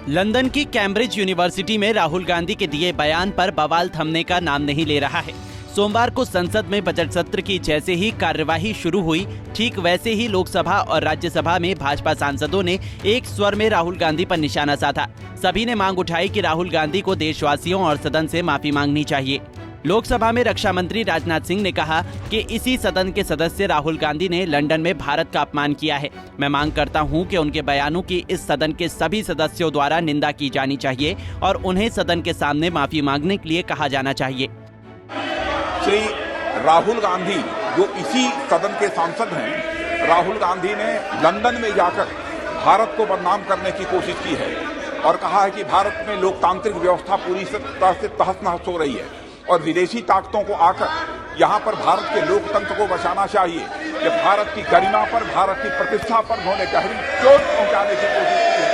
London की Cambridge university में राहुल गांधी के दिए बयान पर बवाल थमने का नाम नहीं ले रहा है। सोमवार को संसद में बजट सत्र की जैसे ही कार्यवाही शुरू हुई, ठीक वैसे ही लोकसभा और राज्यसभा में भाजपा सांसदों ने एक स्वर में राहुल गांधी पर निशाना साधा। सभी ने मांग उठाई कि राहुल गांधी को देशवासियों और सदन से माफी मांगनी चाहिए। लोकसभा में रक्षा मंत्री राजनाथ सिंह ने कहा कि इसी सदन के सदस्य राहुल गांधी ने लंदन में भारत का अपमान किया है। मैं मांग करता हूं कि उनके बयानों की इस सदन के सभी सदस्यों द्वारा निंदा की जानी चाहिए और उन्हें सदन के सामने माफी मांगने के लिए कहा जाना चाहिए। श्री राहुल गांधी जो इसी सदन के सांसद हैं, राहुल गांधी ने लंदन में जाकर भारत को बदनाम करने की कोशिश की है और कहा है कि भारत में लोकतांत्रिक व्यवस्था पूरी तरह से तहस नहस हो रही है और विदेशी ताकतों को आकर यहाँ पर भारत के लोकतंत्र को बचाना चाहिए। कि भारत की गरिमा पर, भारत की प्रतिष्ठा पर उन्होंने गहरी चोट पहुंचाने की कोशिश की है।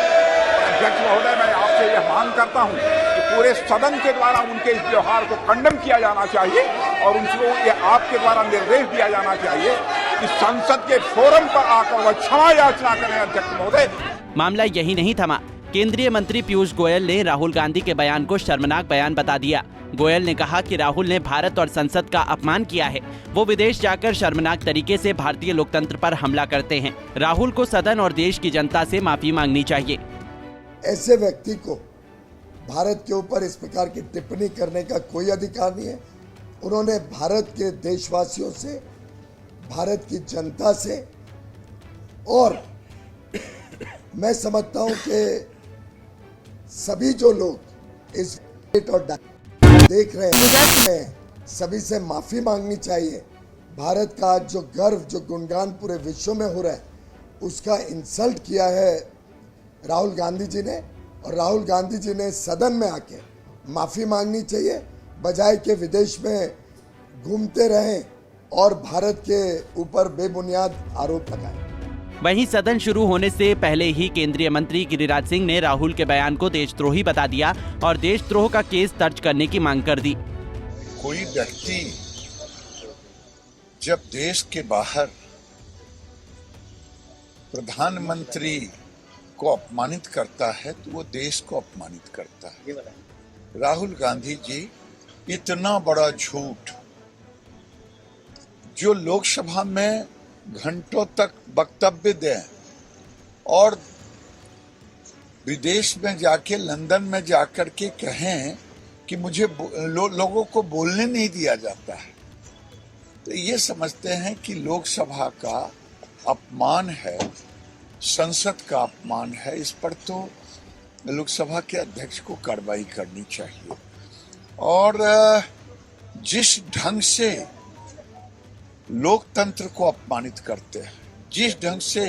अध्यक्ष महोदय, मैं आपसे यह मांग करता हूं कि पूरे सदन के द्वारा उनके इस व्यवहार को कंडेम किया जाना चाहिए और उनको ये आपके द्वारा निर्देश दिया जाना चाहिए कि संसद के फोरम पर आकर वह क्षमा याचना करें। अध्यक्ष महोदय, मामला यही नहीं थमा। केंद्रीय मंत्री पीयूष गोयल ने राहुल गांधी के बयान को शर्मनाक बयान बता दिया। गोयल ने कहा कि राहुल ने भारत और संसद का अपमान किया है। वो विदेश जाकर शर्मनाक तरीके से भारतीय लोकतंत्र पर हमला करते हैं। राहुल को सदन और देश की जनता से माफी मांगनी चाहिए। ऐसे व्यक्ति को भारत के ऊपर इस प्रकार की टिप्पणी करने का कोई अधिकार नहीं है। उन्होंने भारत के देशवासियों से, भारत की जनता से, और मैं समझता हूं कि सभी जो लोग इस और देख रहे हैं, सभी से माफी मांगनी चाहिए। भारत का जो गर्व, जो गुणगान पूरे विश्व में हो रहा है, उसका इंसल्ट किया है राहुल गांधी जी ने, और राहुल गांधी जी ने सदन में आके माफी मांगनी चाहिए, बजाय के विदेश में घूमते रहें और भारत के ऊपर बेबुनियाद आरोप लगाएं। वहीं सदन शुरू होने से पहले ही केंद्रीय मंत्री गिरिराज सिंह ने राहुल के बयान को देशद्रोही बता दिया और देशद्रोह का केस दर्ज करने की मांग कर दी। कोई व्यक्ति जब देश के बाहर प्रधानमंत्री को अपमानित करता है तो वो देश को अपमानित करता है। राहुल गांधी जी इतना बड़ा झूठ, जो लोकसभा में घंटों तक वक्तव्य दें और विदेश में जाके, लंदन में जाकर के कहें कि मुझे लोगों को बोलने नहीं दिया जाता है, तो ये समझते हैं कि लोकसभा का अपमान है, संसद का अपमान है। इस पर तो लोकसभा के अध्यक्ष को कार्रवाई करनी चाहिए। और जिस ढंग से लोकतंत्र को अपमानित करते हैं, जिस ढंग से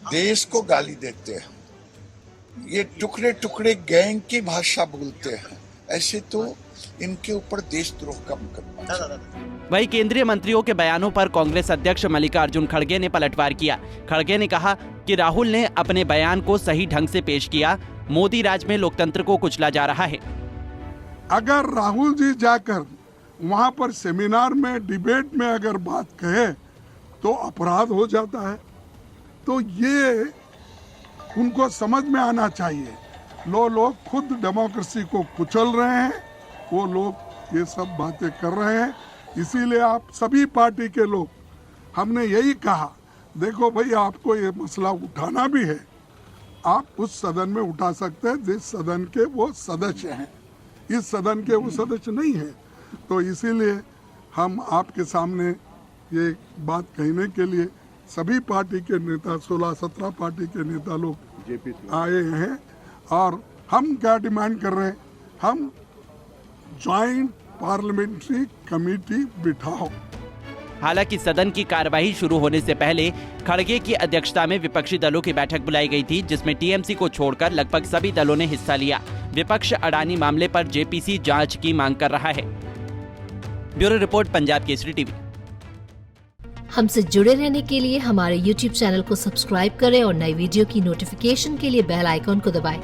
देश को गाली देते हैं, ये टुकड़े टुकड़े गैंग की भाषा बोलते हैं, ऐसे तो इनके ऊपर देशद्रोह का मुकदमा। वहीं केंद्रीय मंत्रियों के बयानों पर कांग्रेस अध्यक्ष मल्लिकार्जुन खड़गे ने पलटवार किया। खड़गे ने कहा कि राहुल ने अपने बयान को सही ढंग से पेश किया। मोदी राज में लोकतंत्र को कुचला जा रहा है। अगर राहुल जी जाकर वहां पर सेमिनार में, डिबेट में अगर बात कहे तो अपराध हो जाता है, तो ये उनको समझ में आना चाहिए। लोग खुद डेमोक्रेसी को कुचल रहे हैं, वो लोग ये सब बातें कर रहे हैं। इसीलिए आप सभी पार्टी के लोग, हमने यही कहा, देखो भाई, आपको ये मसला उठाना भी है, आप उस सदन में उठा सकते हैं जिस सदन के वो सदस्य हैं। इस सदन के वो सदस्य नहीं है, तो इसीलिए हम आपके सामने ये बात कहने के लिए सभी पार्टी के नेता, 16-17 पार्टी के नेता लोग आए हैं। और हम क्या डिमांड कर रहे हैं, हम ज्वाइंट पार्लियामेंट्री कमेटी बिठाओ। हालांकि सदन की कार्यवाही शुरू होने से पहले खड़गे की अध्यक्षता में विपक्षी दलों की बैठक बुलाई गई थी, जिसमें टीएमसी को छोड़कर लगभग सभी दलों ने हिस्सा लिया। विपक्ष अडानी मामले पर जेपीसी जांच की मांग कर रहा है। Bureau report, Punjab Kesari TV. हमसे जुड़े रहने के लिए हमारे YouTube चैनल को सब्सक्राइब करें और नई वीडियो की नोटिफिकेशन के लिए बेल आइकॉन को दबाएं।